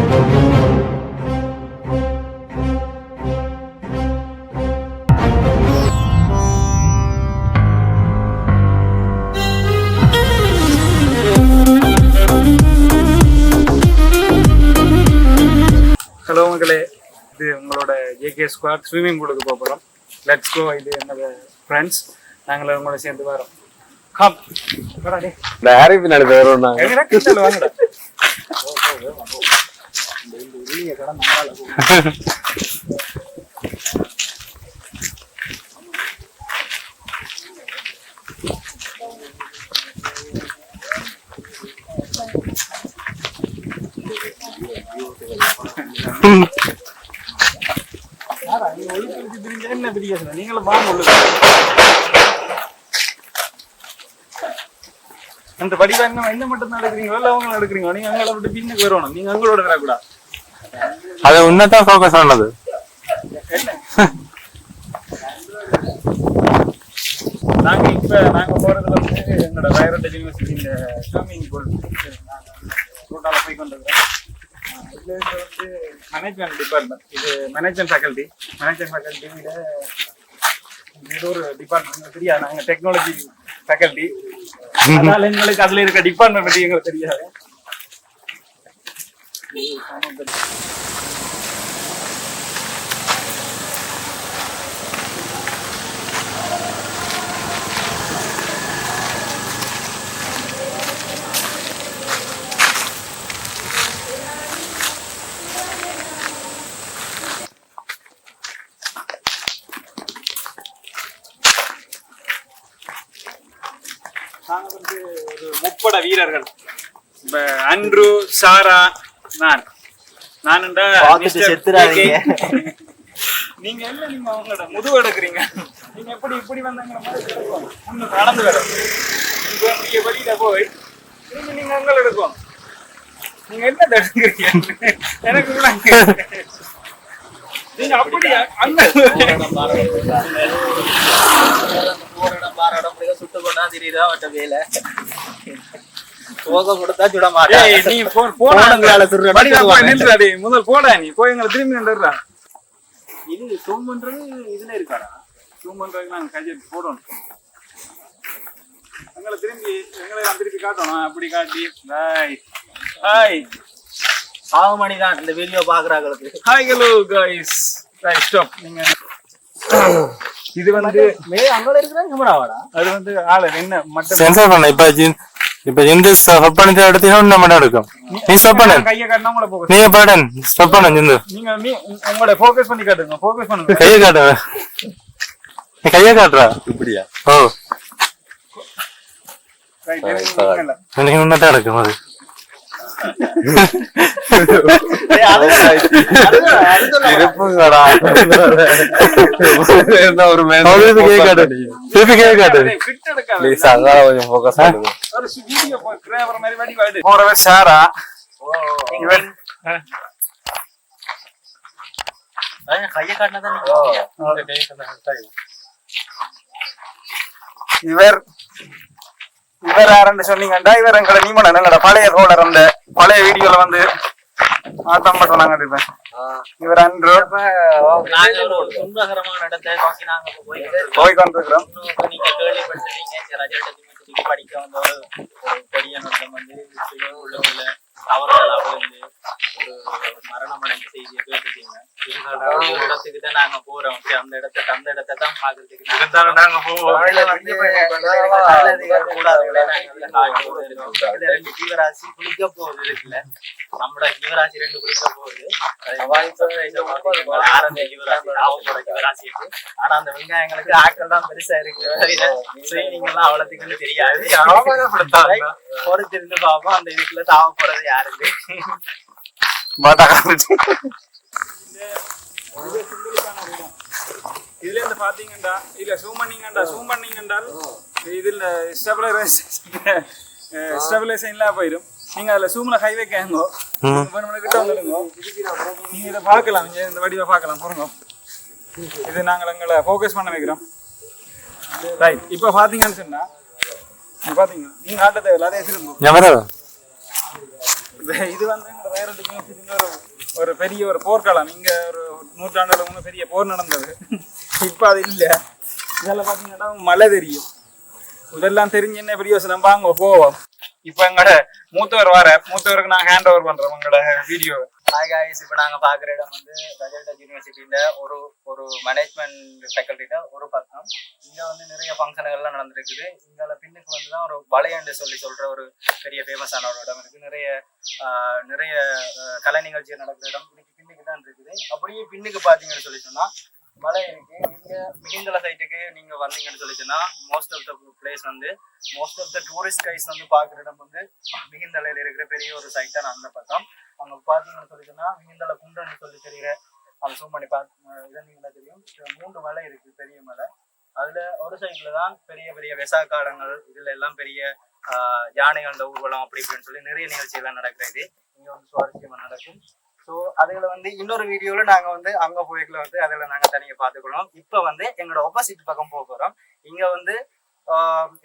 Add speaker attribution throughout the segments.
Speaker 1: Hello மக்களே, இது உங்களோட ஜேகே ஸ்குவாட் ஸ்விம்மிங் பூலுக்கு போக போகிறோம். Let's go. இது என்னோட ஃப்ரெண்ட்ஸ், நாங்கள் உங்களோட சேர்ந்து வரோம். கம் வாங்கடா. என்ன பிரியாசன நீங்களும் வாங்க. அந்த வடிவா என்ன மட்டும் தான் எடுக்கிறீங்களோ இல்ல அவங்க எடுக்கிறீங்களோ? நீங்க அங்களை விட்டு பின்னுக்கு வரணும். நீங்க அங்களோட வரக்கூடாது.
Speaker 2: அது உன்னதான் ஃபோக்கஸ் ஆனது.
Speaker 1: நாங்க போறதுல வந்து எங்களோட வைரட் யூனிவர்சிட்டி இந்த ஸ்விம்மிங் பூல் கூட்டால போய் கொண்டிருக்கிறோம். இதுல வந்து மேனேஜ்மெண்ட் டிபார்ட்மெண்ட், இது மேனேஜ்மெண்ட் ஃபேக்கல்டி விட இது ஒரு டிபார்ட்மெண்ட் தெரியாது. நாங்க டெக்னாலஜி ஃபேக்கல்டி, அதனால எங்களுக்கு அதுல இருக்க டிபார்ட்மெண்ட் பத்தி எங்களுக்கு தெரியாது. நாங்க வந்து ஒரு 30 வீரர்கள். இப்ப அன்ட்ரூ, சாரா, நானுண்டா நீங்க என்ன நீங்க அவங்களோட முதுகு எடுக்கிறீங்க. நீங்க எப்படி இப்படி வந்தாங்கிற மாதிரி முன்னு நடந்து வர நீங்க வெளியில போய் திரும்பி நீங்க அங்கே எடுக்குவோம். நீங்க என்ன எடுக்கிறீங்க எனக்கு கூட நீங்க அப்படி அங்க சுட்டு கொண்டா தெரியுதா வட்ட வேல போக கொடுத்தா சுட மாட்டேன். நீ முதல் போடா, நீ போய் எங்களை திரும்பி நின்றுடுறா. இது ஜூம் பண்றது இதுல இருக்காடா. ஜூம் பண்றதுக்கு நாங்க கையை போடணும். எங்களை திருப்பி காட்டணும். அப்படி காட்டி ஹாய்
Speaker 3: சாகுமணிதான் இந்த வீடியோ பாக்குறாங்களுக்கு.
Speaker 1: Hi hello guys, stop. நீங்க இது வந்து
Speaker 3: அங்க இருக்கிற கேமராவாடா.
Speaker 1: அது வந்து ஆளு என்ன மட்டும்
Speaker 2: சென்சார் பண்ண. இப்ப இந்த ஸ்டாப் பண்ணி எடுத்தீங்கன்னா இன்னும் மட்டும் எடுக்கும். நீ ஸ்டாப் பண்ணு.
Speaker 1: கையை காட்டினா உங்களை போக்கஸ்.
Speaker 2: நீங்க பாடன் ஸ்டாப் பண்ணு.
Speaker 1: நீங்க உங்களோட ஃபோக்கஸ் பண்ணி காட்டுங்க. ஃபோக்கஸ் பண்ணுங்க.
Speaker 2: கையை காட்டு. நீ கையை காட்டுறா. இப்படியா? ஓ
Speaker 1: ரைட்.
Speaker 2: எனக்கு இன்னும் எடுக்கும். அது
Speaker 1: இவர் யாருன்னு சொன்னீங்கடா. இவர் எங்களை நீமன எங்களோட பழைய தோழர். அந்த பழைய வீடியோல வந்து ஆட்டம் பண்றாங்க. இவர் அன்று
Speaker 3: துன்பகரமான இடத்தை நோக்கி நாங்க
Speaker 1: போய் கொண்டிருக்கிறோம்.
Speaker 3: நீங்க கேள்விப்பட்டிருக்கீங்க படிக்க வந்த ஒரு பெரிய நோக்கம் வந்து உள்ள அவர்கள் அவளுந்து ஒரு மரணமடைந்த செய்தியை கேட்டுட்டீங்க. ஒரு இடத்துக்கு தான் நாங்க போறோம். அந்த இடத்தை தான் பாக்குறதுக்கு இருந்தாலும் நாங்க போவோம். ஜீவராசி குளிக்க போகுது இருக்குல்ல, நம்மளோட ஜீவராசி 2 குளிக்க போகுது. ஆரம்ப ஜீவராசி அவங்களோட ஜீவராசிக்கு. ஆனா அந்த வெங்காயங்களுக்கு ஆக்கள் தான் பெருசா இருக்கு. ட்ரைனிங் எல்லாம் அவ்வளவுக்குன்னு தெரியாது. பொறுத்திருந்து பாப்போம் அந்த இதுக்குள்ள தாவ போறது யாருக்கு.
Speaker 1: இதுல இருந்து பாத்தீங்கடா, இல்ல ஜூம் பண்ணீங்கன்றால் இதுல ஸ்டெபிலைசேஷன்ல போயிடும். நீங்க அதுல ஜூம்ல கை வைக்கங்க. கிட்ட வந்துடுங்க. நீங்க இதை பார்க்கலாம். இந்த வடிவை பார்க்கலாம். போறோங்க. இது நாங்கள் எங்களை ஃபோக்கஸ் பண்ண வைக்கிறோம். ரைட். இப்ப பாத்தீங்கன்னு சொன்னா பாத்தீங்க நீங்க ஆட்ட தேவையில்ல. அதே திரும்ப இது வந்து வைரட் யூனிவர்சிட்டி ஒரு பெரிய ஒரு போர்க்களம். இங்க ஒரு நூற்றாண்டுல ஒண்ணு பெரிய போர் நடந்தது. இப்ப அது இல்ல. இதெல்லாம் பாத்தீங்கன்னா மழை தெரியும். இதெல்லாம் தெரிஞ்சு என்ன பெரிய யோசனை வாங்க போவோம். இப்ப எங்கட மூத்தவருக்கு நான் ஹேண்ட் ஓவர் பண்றோம் உங்களோட வீடியோ.
Speaker 3: ஹாய் காய்ஸ், இப்போ நாங்கள் பார்க்குற இடம் வந்து ரஜல்டா யூனிவர்சிட்டியில் ஒரு மேனேஜ்மெண்ட் ஃபேக்கல்ட்டியில் ஒரு பக்கம். இங்கே வந்து நிறைய ஃபங்க்ஷனுகள்லாம் நடந்துருக்குது. இங்கே பின்னுக்கு வந்து தான் ஒரு வளையண்டு சொல்கிற ஒரு பெரிய ஃபேமஸான ஒரு இடம் இருக்குது. நிறைய கலை நிகழ்ச்சிகள் நடக்கிற இடம் இன்னைக்கு பின்னுக்கு தான் இருக்குது. அப்படியே பின்னுக்கு பார்த்தீங்கன்னு சொல்லி சொன்னால் மலை இருக்கு. இங்க மிகிந்தல சைட்டுக்கு நீங்க வந்தீங்கன்னு சொல்லிச்சுன்னா மோஸ்ட் ஆஃப் த பிளேஸ் வந்து most of the tourist guys வந்து பாக்குற இடம் வந்து மிகிந்தலையில இருக்கிற பெரிய ஒரு சைட்டான அந்த பக்கம். அங்க பாத்தீங்கன்னு சொல்லிச்சுன்னா மிகிந்தல குண்டன்னு சொல்லி தெரியுற அதை ஜூம் பண்ணி பார்த்தீங்கன்னா தெரியும். 3 மலை இருக்கு, பெரிய மலை. அதுல ஒரு சைட்ல தான் பெரிய பெரிய வெசாக்காலங்கள், இதுல எல்லாம் பெரிய யானைகளோட ஊர்வலம் அப்படி இப்படின்னு சொல்லி நிறைய நிகழ்ச்சிகள்லாம் நடக்கிறது. இங்க வந்து சுவாரஸ்யமா நடக்கும். ஸோ அதில் வந்து இன்னொரு வீடியோவில் நாங்கள் வந்து அங்கே போய்க்குள்ள வந்து அதில் நாங்கள் தனியாக பார்த்துக்கணும். இப்போ வந்து எங்களோட ஆப்போசிட் பக்கம் போக போகிறோம். இங்கே வந்து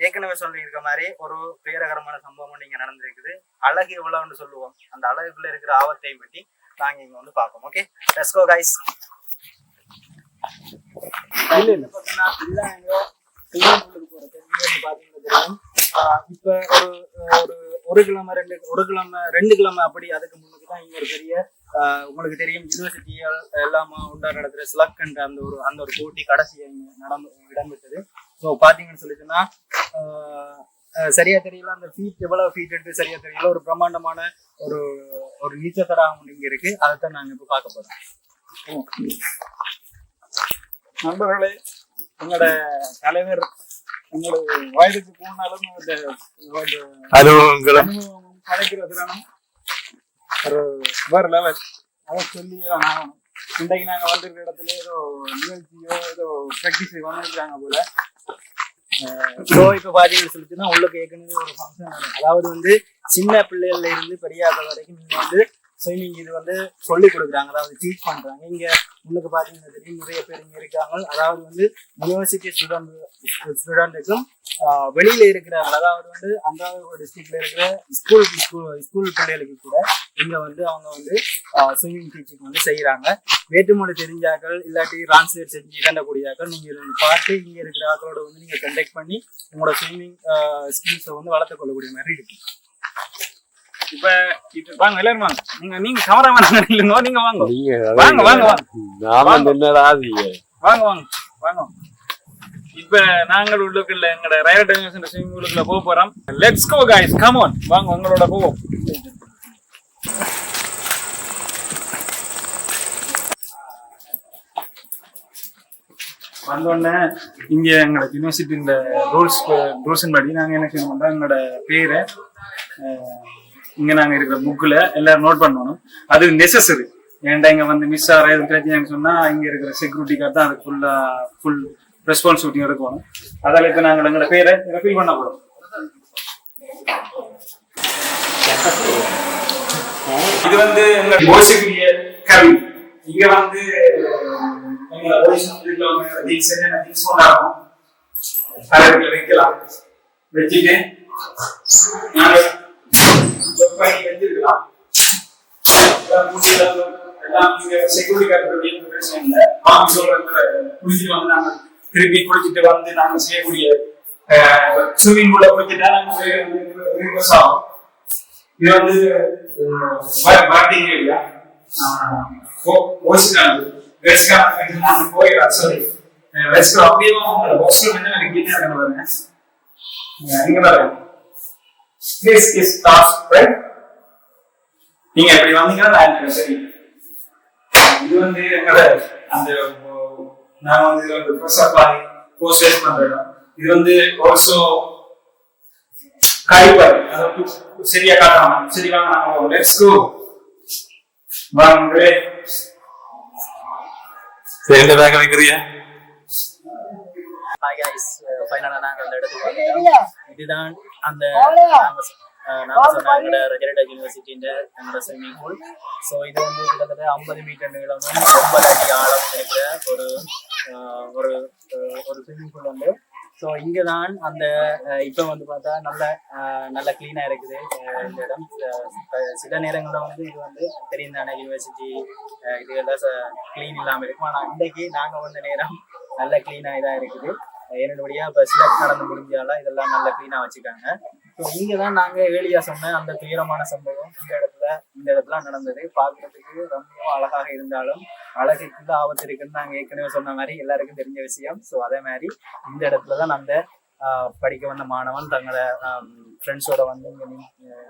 Speaker 3: ஏற்கனவே சொல்லியிருக்க மாதிரி ஒரு பேரகரமான சம்பவம் இங்கே நடந்திருக்குது. அழகு எவ்வளோன்னு சொல்லுவோம். அந்த அழகுக்குள்ளே இருக்கிற ஆபத்தையும் பற்றி நாங்கள் இங்கே வந்து பார்ப்போம். Okay, let's go guys. பார்த்தீங்கன்னா இதுதான் எங்கள் சிவனுக்கு போகிறது. இங்கே பார்த்தீங்கன்னா இப்போ ஒரு கிழமை 2 கிழமை அப்படி அதுக்கு முன்னுக்கு தான் இங்கே ஒரு பெரிய உங்களுக்கு தெரியும் யூனிவர்சிட்டிகள் எல்லாமே உண்டாக நடக்கிற ஸ்லக் என்ற அந்த ஒரு போட்டி கடைசியாக இடம்பெற்றது. ஸோ பார்த்தீங்கன்னு சொல்லிச்சுன்னா சரியா தெரியல, அந்த ஃபீட் எவ்வளவு ஃபீட் சரியா தெரியல. ஒரு பிரம்மாண்டமான ஒரு நீச்சல் தடாகம் இங்கே இருக்கு. அதைத்தான் நாங்கள் இப்போ பார்க்க போறோம்.
Speaker 1: நண்பர்களே, எங்களோட தலைவர் உங்களோட வயதுக்கு போனாலும் அனுபவம் கிடைக்கிறதுனாலும் ஒரு வேறு லெவல். அதை சொல்லி தான் ஆகணும். இன்றைக்கு நாங்கள் வந்திருக்கிற இடத்துல ஏதோ நிகழ்ச்சியோ ஏதோ ப்ராக்டிஸ் வந்துருக்காங்க போல. ஸோ இப்போ பார்த்தீங்கன்னு சொல்லிச்சுன்னா உள்ளுக்கு ஏற்கனவே ஒரு ஃபங்க்ஷன். அதாவது வந்து சின்ன பிள்ளைகள்ல இருந்து பெரியாத வரைக்கும் நீங்கள் வந்து ஸ்விம்மிங் இது வந்து சொல்லிக் கொடுக்குறாங்க, அதாவது டீச் பண்ணுறாங்க. இங்கே உங்களுக்கு பார்த்தீங்கன்னா தெரியும் நிறைய பேர் இங்கே இருக்காங்க. அதாவது வந்து யூனிவர்சிட்டி ஸ்டூடெண்ட்டுக்கும் வெளியில இருக்கிறாங்க. அதாவது வந்து அந்த டிஸ்ட்ரிக்ட்ல இருக்கிற ஸ்கூல் பிள்ளைகளுக்கு கூட இங்க வந்து அவங்க வந்து ஸ்விம்மிங் டீச்சிங் வந்து செய்யறாங்க. வேற்றுமொழி தெரிஞ்சாக்கள் இல்லாட்டி டிரான்ஸ்லேட் செஞ்சு இறண்டக்கூடியாக்கள் நீங்க இதை பார்த்து இங்க இருக்கிற ஆக்களோட வந்து நீங்க கண்டக்ட் பண்ணி உங்களோட ஸ்விம்மிங் ஸ்கில்ஸை வந்து வளர்த்து கொள்ளக்கூடிய மாதிரி இருக்கு. இப்ப வாங்க எல்லாரும் வாங்க. நீங்க கமராமேன் இல்லைங்க, நீங்க வாங்க வாங்க வாங்க வாங்க வாங்க வாங்க. இப்ப நாங்கள் உள்ளுக்குள்ள எங்களோட ரயில் டைவர்ஷன் ஸ்விமிங் பூலுக்குள்ள போக போறோம். Let's go guys, come on, வாங்க உங்களோட போவோம். வந்தோடனே இங்க எங்களோட யூனிவர்சிட்டியோட ரூல்ஸ் படி நாங்க என்ன செய்யணும், எங்களோட பேரை இங்க நாங்க இருக்கிற புக்ல எல்லாரும் நோட் பண்ணணும். அது நெசசரி. ஏன்டா இங்க வந்து மிஸ் ஆகிற எதுவும் பிரச்சனைன்னு சொன்னா இங்க இருக்கிற செக்யூரிட்டி கார்டு தான் அதுக்கு ஃபுல் ரெஸ்பான்சிபிலிட்டி எடுக்கணும். அதால இப்ப நாங்கள் எங்களோட பேரை ஃபில் பண்ண போறோம். இது வந்து எங்க போய்ஸுக்குரிய கல்வி. இங்க வந்து எங்களோட போய்ஸ் திங்ஸ் கொண்டாடும் வைக்கலாம். வச்சுட்டு நாங்க வச்சிருக்கலாம். செக்யூரிட்டி கார்டு பிரச்சனை இல்லை. குளிச்சுட்டு வந்து நாங்க திருப்பி குளிச்சுட்டு வந்து நாங்க செய்யக்கூடிய ஸ்விமிங் பூல குளிச்சுட்டா நாங்க ஆகும். இது வந்து பாக்டீரியா நாங்க போயிடலாம். சாரி அப்படியே இங்க பாருங்க. நீங்க எப்படி வந்தீங்கன்னா சரி. இது வந்து எங்களோட அந்த நான் வந்து இதுல வந்து ப்ரெஷர் பாய் கோர்ஸ் பண்றேன். இது வந்து ஆல்சோ காய்பாய் அதாவது சரியா காட்டலாம். சரி வாங்க நாங்க லெட்ஸ் கோ வாங்க.
Speaker 2: சரிங்க பேக் வைக்கிறீங்க.
Speaker 3: ஹாய் गाइस, ஃபைனலா நாங்க அந்த இடத்துக்கு வந்துட்டோம். இதுதான் அந்த நாம சொன்ன எங்களோட ரஜல்டா யூனிவர்சிட்டியோட எங்களோட ஸ்விம்மிங் பூல். ஸோ இது வந்து கிட்டத்தட்ட 50 மீட்டர் நீளமும் 9 அடி ஆழம் இருக்கிற ஒரு ஸ்விம்மிங் பூல் வந்து ஸோ இங்கதான் அந்த இப்போ வந்து பார்த்தா நல்ல கிளீனா இருக்குது இந்த இடம். சில நேரங்களில் வந்து இது வந்து தெரியும் தானே யூனிவர்சிட்டி இது எல்லாம் கிளீன் இல்லாமல் இருக்கும். ஆனால் இன்றைக்கு நாங்கள் வந்த நேரம் நல்ல கிளீனாக இதாக இருக்குது. என்னுடைய இப்போ சிலக்ட் நடந்து முடிஞ்சாலும் இதெல்லாம் நல்ல கிளீனாக வச்சுக்காங்க. ஸோ இங்கே தான் நாங்கள் ஏழியா சொன்ன அந்த துயரமான சம்பவம் இந்த இடத்துல நடந்தது. பார்க்கறதுக்கு ரொம்பவும் அழகாக இருந்தாலும் அழகுக்குள்ள ஆபத்து இருக்குன்னு நாங்கள் ஏற்கனவே சொன்ன மாதிரி எல்லாருக்கும் தெரிஞ்ச விஷயம். ஸோ அதே மாதிரி இந்த இடத்துல தான் அந்த படிக்க வந்த மாணவன் தங்களை ஃப்ரெண்ட்ஸோட வந்து இங்கே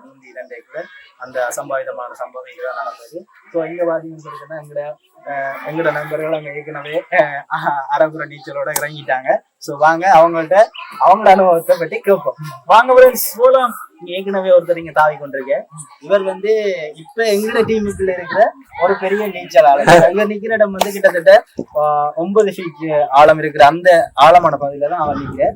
Speaker 3: நீந்தி இரண்டைக்குள்ள அந்த அசம்பாவிதமான சம்பவம் இதுதான் நடந்தது. ஸோ இங்கே பார்த்தீங்கன்னு சொல்லிட்டுன்னா எங்களோட நண்பர்கள் அங்கே ஏற்கனவே அரைகுறை நீச்சலோட இறங்கிட்டாங்க. ஸோ வாங்க அவங்களோட அனுபவத்தை பற்றி கேட்போம். வாங்க ஃப்ரெண்ட்ஸ் போலாம். ஏற்கனவே ஒருத்தர் இங்க தாவி கொண்டிருக்கேன். இவர் வந்து இப்ப எங்களோட டீமுக்குள்ள இருக்கிற ஒரு பெரிய நீச்சலாளர். அங்க நிக்கிற இடம் வந்து கிட்டத்தட்ட 9 ஃபீட் ஆழம் இருக்கிற அந்த ஆழமான பகுதியில தான் அவர் நிற்கிறார்.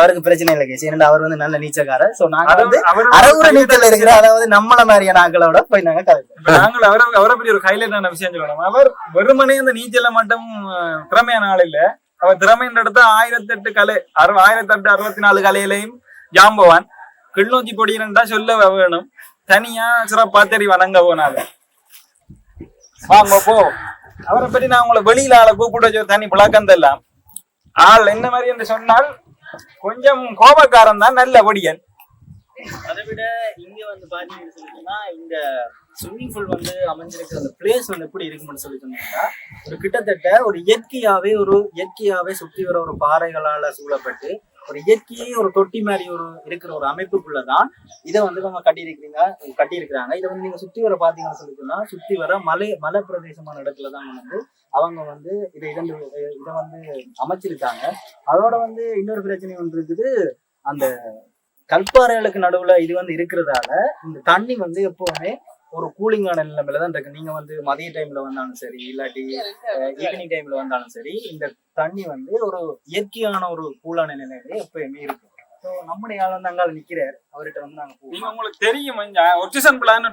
Speaker 3: அவருக்கு பிரச்சனை இல்லை கேஸ், ஏன்னா அவர் வந்து நல்ல நீச்சக்காரர். சோ நாங்க வந்து அரைகுறை நீச்சல் இருக்கிற, அதாவது நம்மள மாதிரியான ஆட்களோட போய் நாங்க கலப்போம்.
Speaker 1: நாங்கள் அவரை பற்றி ஒரு ஹைலைட்டான விஷயம் சொல்லணும். அவர் வெறுமனே அந்த நீச்சல மட்டும் திறமையான ஆள் இல்ல. அவர் திறமைன்ற இடத்த 1064 கலையிலையும் ஜாம்பவான். கிள்நூச்சி பொடியினா சொல்ல வேணும். தனியா சிறப்பா தெரிவான் அங்க போனால. வாங்க போ. அவரை பற்றி நான் உங்களை வெளியில ஆளை கூப்பிட தனி புழக்கம் தெல்லாம். ஆள் என்ன மாதிரி என்று சொன்னால் கொஞ்சம் கோபக்காரன் தான், நல்ல பொடியன்.
Speaker 3: அதை விட இங்க வந்து பாத்தீங்கன்னு சொல்லிட்டோம்னா இந்த ஸ்விம்மிங் பூல் வந்து அமைஞ்சிருக்கிற அந்த பிளேஸ் வந்து எப்படி இருக்கும்னு சொல்லி சொன்னீங்கன்னா ஒரு கிட்டத்தட்ட ஒரு இயற்கையாவே சுத்தி வர ஒரு பாறைகளால சூழப்பட்டு ஒரு இயற்கையே ஒரு தொட்டி மாதிரி இருக்கிற ஒரு அமைப்புக்குள்ளதான் இதை வந்து நம்ம கட்டியிருக்கிறாங்க. இதை வந்து நீங்க சுத்தி வர பாத்தீங்கன்னு சொல்லிட்டோம்னா சுத்தி வர மலை பிரதேசமான இடத்துலதான் வந்து அவங்க வந்து இதை வந்து அமைச்சிருக்காங்க. அதோட வந்து இன்னொரு பிரச்சனை ஒன்று இருக்குது. அந்த கல்பாறைகளுக்கு நடுவுல இது வந்து இருக்கிறதால இந்த தண்ணி வந்து எப்பவுமே ஒரு கூலிங்கான நிலைமையில தான் இருக்கு. நீங்க வந்து மதிய டைம்ல வந்தாலும் சரி, இல்லாட்டி ஈவினிங் டைம்ல வந்தாலும் சரி, இந்த தண்ணி வந்து ஒரு இயற்கையான ஒரு கூலான நிலையில எப்பயுமே இருக்கும். ஸோ நம்முடைய ஆள் வந்து அங்கால நிக்கிறார். அவர்கிட்ட வந்து நாங்க
Speaker 1: நீங்க உங்களுக்கு தெரியும் ஒர்டிசன் பிளான்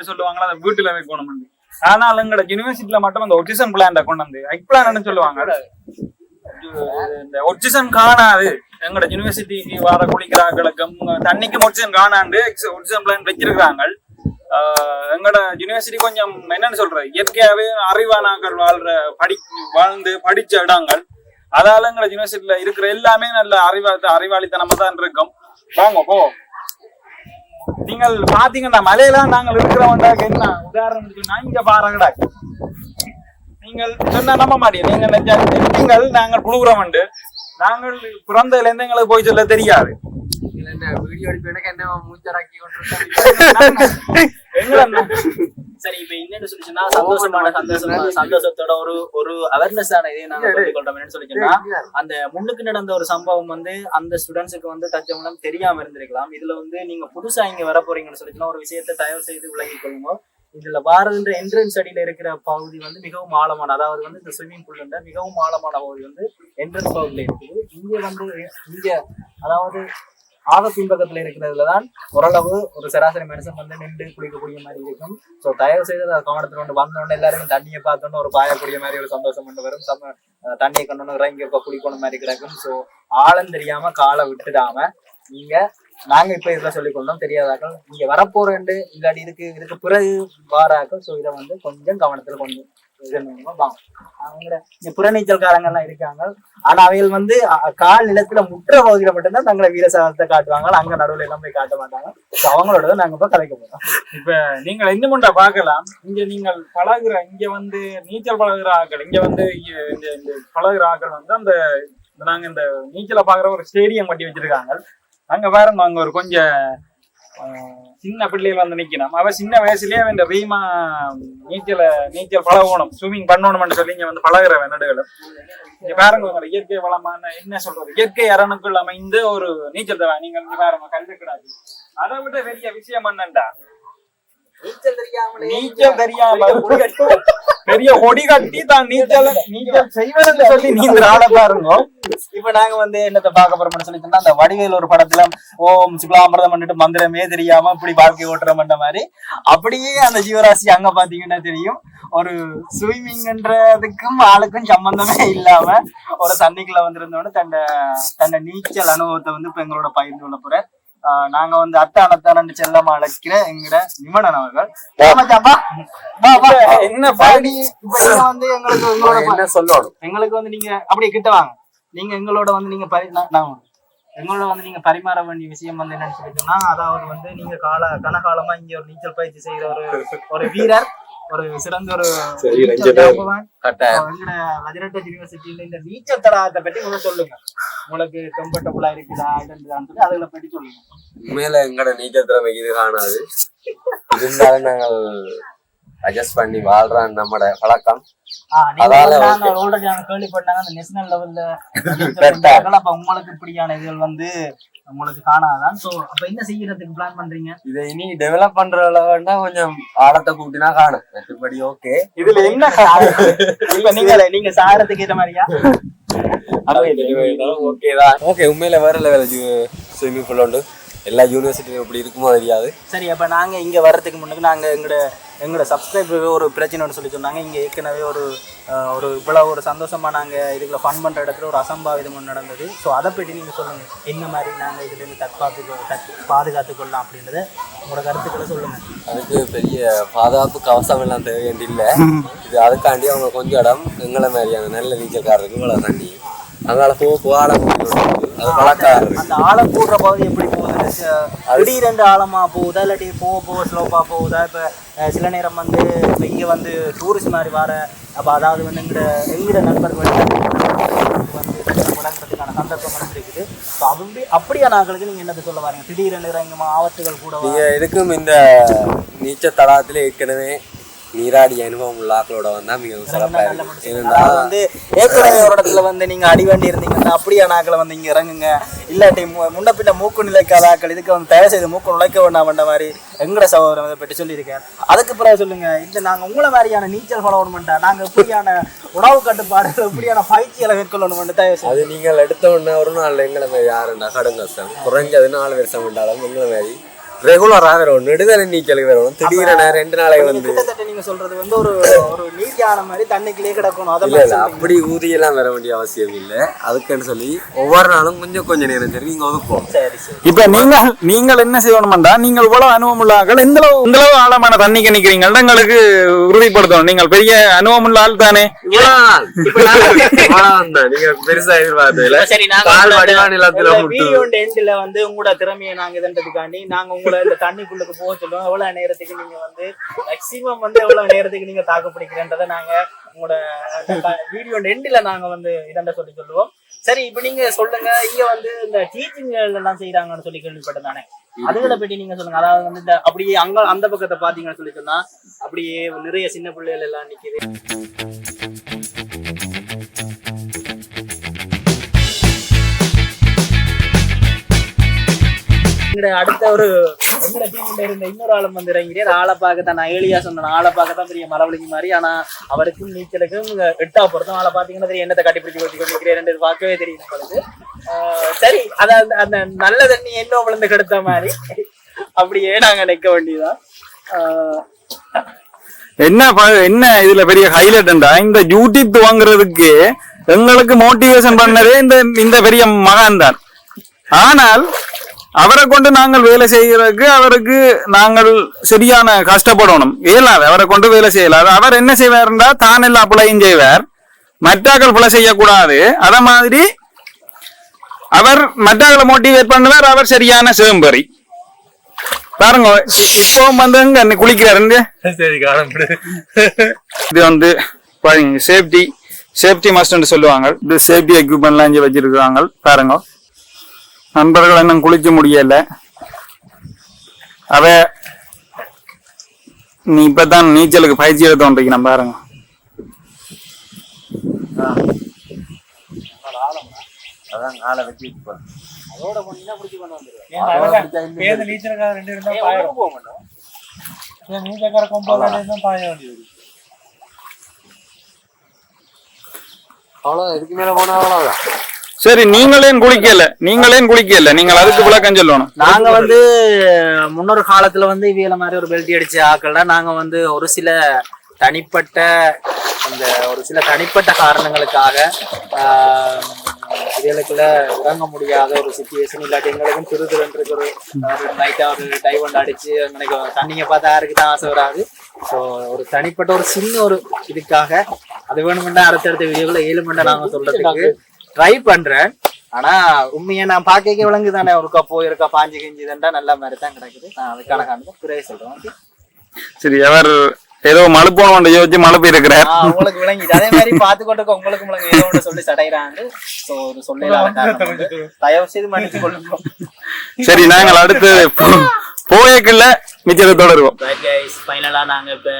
Speaker 1: சொல்லுவாங்களா, அந்த வீட்டுல வைக்கணும். ஆனால் எங்களோட யூனிவர்சிட்டியில மட்டும் அந்த ஒர்டிசன் பிளான் கொண்டு வந்து எக் பிளான் சொல்லுவாங்க. இந்த ஒர்டிசன் காணாது. எங்களோட யூனிவர்சிட்டிக்கு வர குளிக்கிறார்களுக்கும் தண்ணிக்கும் ஒர்டிசன் காணாண்டு ஒர்டிசன் பிளான் வச்சிருக்கிறாங்க. எங்களோட யூனிவர்சிட்டி கொஞ்சம் என்னன்னு சொல்றது, இயற்கையாவே அறிவானாக்கள் வாழ்ந்து படிச்ச இடங்கள். அதால எங்களோட யூனிவர்சிட்டியில இருக்கிற எல்லாமே நல்ல அறிவாளித்தனமா தான் இருக்கும். வாங்க போ. நீங்கள் பாத்தீங்கன்னா மலையெல்லாம் நாங்கள் இருக்கிறவண்டாக்கு என்ன உதாரணம் சொன்னா இங்க பாருங்கடா. நீங்கள் சொன்னா நம்ப மாட்டீங்க. நீங்கள் நாங்கள் புழுகுறோம். நாங்கள் பிறந்ததுல இருந்து எங்களுக்கு போய் சொல்ல தெரியாது.
Speaker 3: சரி, இப்ப என்னன்னு சொல்லிச்சுன்னா சந்தோஷத்தோட ஒரு அவேர்னஸ் ஆன இதையும் நாங்க சொல்லிக்கொள்றோம். என்னன்னு சொல்லிச்சோம்னா அந்த முன்னுக்கு நடந்த ஒரு சம்பவம் வந்து அந்த ஸ்டூடெண்ட்ஸுக்கு வந்து தச்சவங்களும் தெரியாம இருந்திருக்கலாம். இதுல வந்து நீங்க புதுசா இங்க வர போறீங்கன்னு சொல்லிச்சுன்னா ஒரு விஷயத்தை தயவு செய்து விலகிக் கொள்ளுங்க. இதுல பாரதின்ற என்ட்ரன்ஸ் அடியில இருக்கிற பகுதி வந்து மிகவும் ஆழமான, அதாவது வந்து இந்த ஸ்விம்மிங் பூல் மிகவும் ஆழமான பகுதி வந்து என்ட்ரன்ஸ் பகுதியில இருக்குது. இங்க அதாவது பின்பக்கத்துல இருக்கிறதுலதான் ஓரளவு ஒரு சராசரி மனுஷன் வந்து நின்று குளிக்கக்கூடிய மாதிரி இருக்கும். ஸோ தயவு செய்து அதை கவனத்துல கொண்டு வந்தோடனே எல்லாருக்கும் தண்ணியை பார்த்தோன்னு ஒரு பாயக்கூடிய மாதிரி ஒரு சந்தோஷம் கொண்டு வரும். தண்ணியை கொண்டு இறங்கி இப்ப குளிக்கணும் மாதிரி கிடக்கும். ஸோ ஆழம் தெரியாம காலை விட்டுடாம நாங்க இப்ப இதெல்லாம் சொல்லிக்கொண்டோம். தெரியாதாக்கள் நீங்க வரப்போறேன் இல்லாட்டி இதுக்கு பிறகு வாராக்கள். ஸோ இதை வந்து கொஞ்சம் கவனத்துல கொண்டு அவங்க புறநீச்சல்காரங்க எல்லாம் இருக்காங்க. ஆனா அவைகள் வந்து கால் நிலத்துல முற்ற பகுதியில மட்டும்தான் தங்களை வீரசாகத்தை காட்டுவாங்க. அங்க நடுவுல எல்லாம் போய் காட்ட மாட்டாங்க. அவங்களோட நாங்க இப்ப கலைக்க போறோம்.
Speaker 1: இப்ப நீங்கள் இன்னும் ஒன்றா பார்க்கலாம். இங்க நீங்கள் இங்க வந்து நீச்சல் பழகுற ஆக்கள், இங்க வந்து இந்த பழகுற ஆக்கள் வந்து அந்த நாங்க இந்த நீச்சலை பாக்குற ஒரு ஸ்டேடியம் கட்டி வச்சிருக்காங்க. அங்க பாருங்க, அங்க ஒரு கொஞ்சம் சின்ன பிள்ளைகள் வந்து நிக்கணும். அவ சின்ன வயசுலயே அவன் ரீமா நீச்சல் பழகணும், ஸ்விம்மிங் பண்ணணும்னு சொல்லி இங்க வந்து பழகுற நடுகளும். இங்க பாருங்க, இயற்கை வளமான என்ன சொல்றது, இயற்கை அரணுக்குள் அமைந்து ஒரு நீச்சல் தேவை. நீங்க இங்க பாருங்க, கல்லுக்கூடாது. அதை விட பெரிய விஷயம் என்னண்டா, நீச்சல் தெரியாம பெரிய கொடி கட்டி தான் நீச்சல் செய்வதுன்னு சொல்லி நீங்க ஆள பாருங்க.
Speaker 3: இப்ப நாங்க வந்து என்னத்தை பார்க்க போறோம்னு சொல்லி சொன்னா அந்த வடிவேல் ஒரு படத்துல ஓம் சிவலாமிரதம் பண்ணிட்டு மந்திரமே தெரியாம இப்படி வாழ்க்கை ஓட்டுறோம்ன்ற மாதிரி அப்படியே அந்த ஜீவராசி அங்க பாத்தீங்கன்னா தெரியும். ஒரு ஸ்விம்மிங்ன்றதுக்கும் ஆளுக்கும் சம்பந்தமே இல்லாம ஒரு தண்ணிக்குள்ள வந்திருந்தோன்னு தன்னை நீச்சல் அனுபவத்தை வந்து இப்ப எங்களோட பகிர்ந்து கொள்ள போற நாங்க வந்து அத்தானத்தான செல்லமா அழைக்கிற எங்கட நிமணன் அவர்கள். என்ன பாடி இப்ப நீங்க வந்து எங்களுக்கு உங்களோட என்ன சொல்லணும், எங்களுக்கு வந்து நீங்க அப்படியே கிட்ட வாங்க. நீங்க எங்களோட வந்து நீங்க எங்களோட வந்து நீங்க பரிமாற வேண்டிய விஷயம் வந்து என்னன்னு சொல்லிட்டோம்னா, அதாவது வந்து நீங்க கனகாலமா இங்க ஒரு நீச்சல் பயிற்சி செய்யற ஒரு வீரர், ஒரு சிறந்த ஒரு வஜ்ரட்ட யூனிவர்சிட்டியில இந்த நீச்சல் தடாகத்தை பற்றி உங்களுக்கு சொல்லுங்க. உங்களுக்கு கம்ஃபர்டபுளா இருக்குதா இல்லைன்னு சொல்லி அதுல பற்றி சொல்லுங்க.
Speaker 4: உண்மையில எங்கட நீச்சல் திறமை இது காணாது, இருந்தாலும் நாங்கள் அட்ஜஸ்ட் பண்ணி வாழ்றான் நம்மட பழக்கம்.
Speaker 3: கேள்விப்பட்டாங்க அந்த நேஷனல் லெவல்ல அப்ப உங்களுக்கு இப்படியான இதுகள் வந்து உங்களுக்கு காணாதான். சோ அப்ப என்ன செய்யறதுக்கு பிளான் பண்றீங்க?
Speaker 4: இதை இனி டெவலப் பண்ற அளவுன்னா கொஞ்சம் ஆழத்தை கூட்டினா காணும், மற்றபடி ஓகே.
Speaker 3: இதுல என்ன இப்ப நீங்க சாரத்துக்கு ஏற்ற மாதிரியா?
Speaker 4: ஓகேதான், ஓகே. உண்மையில வேற லெவல் ஸ்விம்மிங் பூல் உண்டு, எல்லா யூனிவர்சிட்டியும் எப்படி இருக்குமோ தெரியாது.
Speaker 3: சரி, அப்ப நாங்க இங்க வர்றதுக்கு முன்னுக்கு நாங்க எங்களோட சப்ஸ்கிரைபருக்கு ஒரு பிரச்சனைன்னு சொல்லி சொன்னாங்க. இங்கே ஏற்கனவே ஒரு இவ்வளவு ஒரு சந்தோஷமா நாங்கள் இதுக்குள்ள ஃபன் பண்ணுற இடத்துல ஒரு அசம்பாவிதம் ஒன்று நடந்தது. ஸோ அதை பற்றி நீங்கள் சொல்லுங்கள், என்ன மாதிரி நாங்கள் இதுலேருந்து பாதுகாத்து கொள்ளலாம் அப்படின்றத உங்களோட கருத்துக்களை சொல்லுங்கள்.
Speaker 4: அதுக்கு பெரிய பாதுகாப்பு கவசம் எல்லாம் தேவை வேண்டியில்லை. இது அதுக்காண்டி அவங்க கொஞ்சம் இடம் எங்களை மாதிரியான நல்ல நீச்சல்காரருக்கு இவ்வளோ தண்ணி அதனால ஆழம் அது பழக்காரரு.
Speaker 3: அந்த ஆழம் கூடுற பகுதி எப்படி போகுது? திடீரெண்டு ஆழமா போகுதா இல்லாட்டி போக ஸ்லோப்பா போகுதா? இப்போ சில நேரம் வந்து இப்போ இங்கே வந்து டூரிஸ்ட் மாதிரி வர அப்போ அதாவது வந்து எங்கட நண்பர்கள் வந்து முடங்குறதுக்கான சந்தர்ப்பங்கள் இருக்குது. ஸோ அப்படியான ஆட்களுக்கு நீங்கள் என்னது சொல்ல வரீங்க? திடீரென்று இங்கே ஆபத்துகள் கூட
Speaker 4: நீங்கள் எதுக்கும் இந்த நீச்சல் தடாகத்தில் ஏற்கனவே நீராடி அனுபவம் உள்ள ஆக்களோட வந்தா மிகவும் சிறப்பாக இருக்கும்.
Speaker 3: வந்து ஏற்கனவே ஒரு இடத்துல வந்து நீங்க அடி வேண்டி இருந்தீங்கன்னா அப்படியான ஆக்களை வந்து இங்க இறங்குங்க. இல்லாட்டி முன்ன பின்ன மூக்கு நிலைக்காத ஆக்கள் இதுக்கு வந்து தயவு செய்து மூக்கு நுழைக்க வேண்டாம்ன்ற மாதிரி எங்கட சகோதரன் அதை பற்றி சொல்லியிருக்கேன். அதுக்கு பிறகு சொல்லுங்க, இந்த நாங்க உங்களை மாதிரியான நீச்சல் ஃபாலோமெண்டா நாங்க இப்படியான உணவு கட்டுப்பாடுகள் இப்படியான பயிற்சிகளை மேற்கொள்ளணும் தயவு செய்து.
Speaker 4: அது நீங்கள் எடுத்த உடனே ஒரு நாள் எங்களை மாதிரி யாருண்டா கடும் கஷ்டம் குறைஞ்சது 4 வருஷம் உண்டாலும் எங்களை மாதிரி ரெகுலரா வரும் நெடுதலை நீச்சலுக்கு வரும். திடீரென 2 நாளைக்கு வந்து
Speaker 3: நீங்க சொல்றது வந்து ஒரு நீர்யான மாதிரி தண்ணிக்குள்ளே கிடக்கணும்.
Speaker 4: அப்படி ஊதியெல்லாம் வர வேண்டிய அவசியம் இல்லை. அதுக்குன்னு சொல்லி ஒவ்வொரு நாளும் கொஞ்சம் நேரம் சரி நீங்க ஒதுப்போம்.
Speaker 1: இப்ப நீங்கள் என்ன செய்யணும்டா, நீங்கள் இவ்வளவு அனுபவம் உள்ளார்கள் இந்த அளவு ஆழமான தண்ணிக்கு நிக்கிறீங்க எங்களுக்கு உறுதிப்படுத்தணும். நீங்கள் பெரிய அனுபவம் உள்ள ஆள் தானே.
Speaker 4: நீங்க பெருசா எதிர்பார்த்ததுல
Speaker 3: வந்து உங்களோட திறமையை நாங்க இதன்றதுக்காண்டி நாங்க உங்களை இந்த தண்ணிக்குள்ளுக்கு போக சொல்லுவோம். எவ்வளவு நேரத்துக்கு நீங்க வந்து மேக்சிமம் வந்து எவ்வளவு நேரத்துக்கு நீங்க தாக்கு பிடிக்கிறன்றதை நாங்க உங்களோட வீடியோ எண்டில் நாங்க வந்து இதண்ட சொல்லுவோம். சரி, இப்ப நீங்க சொல்லுங்க, இங்க வந்து இந்த டீச்சிங் எல்லாம் செய்யறாங்கன்னு சொல்லி கேள்விப்பட்டேன் தானே, அதுகளை பற்றி நீங்க சொல்லுங்க. அதாவது வந்து இந்த அப்படியே அந்த பக்கத்தை பாத்தீங்கன்னு சொல்லி சொன்னா அப்படியே நிறைய சின்ன பிள்ளைகள் எல்லாம் நிக்குது. அடுத்த ஒரு எங்கட டீம்ல இருந்த இன்னொரு ஆளும் வந்து இறங்கிறேன். ஆளை பார்க்கத்தான் நான் ஏழியா சொன்னேன், ஆளை பார்க்கத்தான் பெரிய மரவழிக்கு மாதிரி. ஆனா அவருக்கும் நீச்சலுக்கும் 8ஆம் பொருத்தம். ஆளை பாத்தீங்கன்னா தெரியும் என்னத்தை கட்டிப்பிடிச்சு கொண்டிருக்கிறேன் பார்க்கவே தெரியும் உங்களுக்கு. சரி, அதாவது அந்த நல்ல தண்ணி என்ன விழுந்து கெடுத்த மாதிரி அப்படியே நாங்க நிக்க வேண்டியதான்.
Speaker 1: என்ன இதுல பெரிய ஹைலைட்ண்டா, இந்த யூடியூப் துவங்குறதுக்கு எங்களுக்கு மோட்டிவேஷன் பண்ணதே இந்த பெரிய மகான் தான். ஆனால் அவரை கொண்டு நாங்கள் வேலை செய்யறதுக்கு அவருக்கு நாங்கள் சரியான கஷ்டப்படணும். இயலாது, அவரை கொண்டு வேலை செய்யலாது. அவர் என்ன செய்வார்ன்றா தான் எல்லாம் பிள்ளையும் செய்வார், மற்றாக்கள் பிள்ளை செய்யக்கூடாது. அத மாதிரி அவர் மற்றாக்களை மோட்டிவேட் பண்ணுவார். அவர் சரியான சேம்பரி பாருங்க. இப்போ வந்து குளிக்கிறாரு. இது வந்து பாருங்க சேஃப்டி மஸ்ட்னு சொல்லுவாங்க. இது சேஃப்டி எக்யூப்மெண்ட்லாம் இங்கே வச்சிருக்காங்க பாருங்க. நண்பர்கள் இன்னும் குளிக்க முடியல. நீ இப்பதான் நீச்சலுக்கு பயிற்சி எடுத்தோன்றீங்க நம்ம பாருங்க.
Speaker 4: அவ்வளவு இதுக்கு மேல போனா அவ்வளவுதான்.
Speaker 1: சரி, நீங்களேன் குளிக்கல, நீங்கள் அதுக்கு விளக்கம் சொல்லணும்.
Speaker 3: நாங்க வந்து முன்னொரு காலத்துல வந்து இவியல மாதிரி ஒரு பெல்ட் அடிச்ச ஆக்கள்ல நாங்க வந்து ஒரு சில தனிப்பட்ட காரணங்களுக்காக இவளுக்குள்ள இறங்க முடியாத ஒரு சிச்சுவேஷன், இல்லாட்டி எங்களுக்கும் திருதுறன்றது ஒரு நைட்டா ஒரு டைவண்ட் அடிச்சு எனக்கு தண்ணியை பார்த்தா யாருக்கு தான் ஆசை வராது. ஸோ ஒரு தனிப்பட்ட ஒரு சின்ன ஒரு இதுக்காக அது வேணுமெண்டா அடுத்தடுத்த வீடியோக்குள்ள 7 மணி நேரம் நாங்க சொல்றதுக்கு ட்ரை பண்றேன். ஆனா உண்மையை நான் பாக்க விளங்கு தானே, ஒருக்கா போயிருக்கா 5 கிஞ்சுதண்டா நல்ல மாதிரி தான் கிடைக்குது. நான் அதுக்கான காரணம் பிறகு சொல்றேன்.
Speaker 1: சரி, அவர் ஏதோ மழுப்போம் யோசிச்சு மழுப்பி இருக்கிறார்.
Speaker 3: உங்களுக்கு விளங்கிது. அதே மாதிரி பாத்துக்கொண்டு உங்களுக்கு விளங்கு ஏதோ ஒன்று சொல்லி சடைகிறாங்க. ஸோ ஒரு சொல்லலாம், தயவு செய்து மன்னிச்சு கொள்ளுங்க.
Speaker 1: சரி, நாங்கள் அடுத்து போயக்குள்ள மிச்சத்தை தொடருவோம்.
Speaker 3: ஃபைனலா நாங்க இப்ப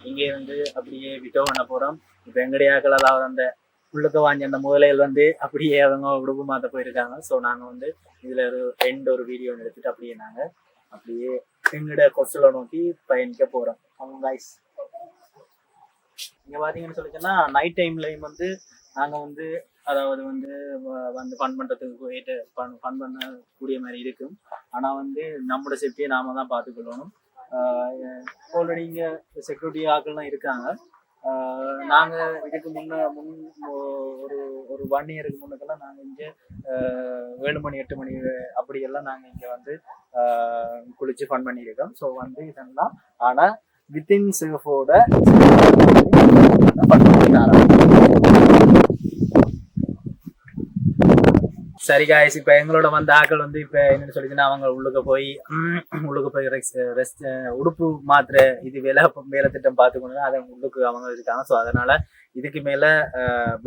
Speaker 3: இங்கே வந்து அப்படியே விட்டோ பண்ண போறோம். இப்ப எங்கடையாக்கள் அதாவது அந்த உள்ளுக்க வாங்கி அந்த முதலைகள் வந்து அப்படியே அவங்க உடுப்பு மாத்த போயிருக்காங்க. ஸோ நாங்க வந்து இதுல ஒரு வீடியோ எடுத்துட்டு அப்படியே நாங்க அப்படியே எங்கட கொஸ்டலை நோக்கி பயணிக்க போறோம். இங்க பாத்தீங்கன்னு சொல்லிச்சோன்னா நைட் டைம்லயும் வந்து நாங்க வந்து அதாவது வந்து ஃபன் பண்றதுக்கு ஃபன் பண்ணக்கூடிய மாதிரி இருக்கும். ஆனா வந்து நம்மளோட சேஃப்டியை நாம தான் பார்த்துக்கொள்ளணும். ஆல்ரெடி இங்க செக்யூரிட்டி ஆட்கள்லாம் இருக்காங்க. நாங்க இதுக்கு ஒரு 1 இயருக்கு முன்னுக்கெல்லாம் நாங்க இங்க 7 மணி 8 மணி அப்படியெல்லாம் நாங்க இங்க வந்து குளிச்சு ஃபன் பண்ணியிருக்கோம். ஸோ வந்து இதெல்லாம் ஆனா வித்தின் சேஃபோட சரி காய்ஸ், இப்ப எங்களோட வந்த ஆக்கள் வந்து இப்ப என்னன்னு சொல்லிச்சுன்னா அவங்க உள்ளுக்கு போய் ரெஸ்ட் உடுப்பு மாத்திரை இது வேலை திட்டம் பார்த்துக்கணும். அதை உள்ளுக்கு அவங்க இருக்காங்க. ஸோ அதனால இதுக்கு மேல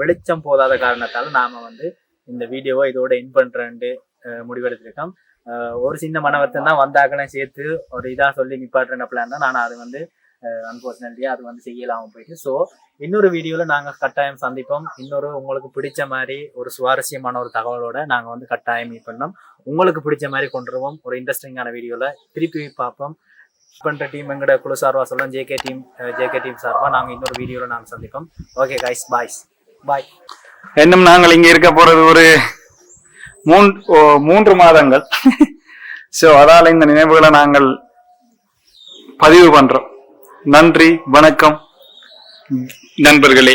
Speaker 3: வெளிச்சம் போதாத காரணத்தால நாம வந்து இந்த வீடியோவை இதோட எண்ட் பண்றேன்ட்டு முடிவெடுத்திருக்கோம். ஒரு சின்ன மனவர்த்தம் தான் வந்த ஆக்களையும் சேர்த்து ஒரு இதா சொல்லி நிப்பாட்டுற பிளான் தான். நான் அது வந்து அன்பார்ச்சுனேட்லி அது வந்து செய்யலாம போயிட்டு. ஸோ இன்னொரு வீடியோல நாங்க கட்டாயம் சந்திப்போம். இன்னொரு உங்களுக்கு பிடிச்ச மாதிரி ஒரு சுவாரஸ்யமான ஒரு தகவலோட நாங்க வந்து கட்டாயம் மீட் பண்ணோம். உங்களுக்கு பிடிச்ச மாதிரி கொண்டுருவோம். ஒரு இன்ட்ரெஸ்டிங்கான வீடியோல திருப்பி பார்ப்போம். பண்ற டீம் எங்கட குழு சார்பா சொல்லலாம், ஜேகே டீம் சார்பா நாங்க இன்னொரு வீடியோல நாங்க சந்திப்போம். ஓகே கைஸ், பாய்.
Speaker 1: இன்னும் நாங்கள் இங்க இருக்க போறது ஒரு 3 மாதங்கள். ஸோ அதால இந்த நினைவுகளை நாங்கள் பதிவு பண்றோம். நன்றி, வணக்கம் நண்பர்களே.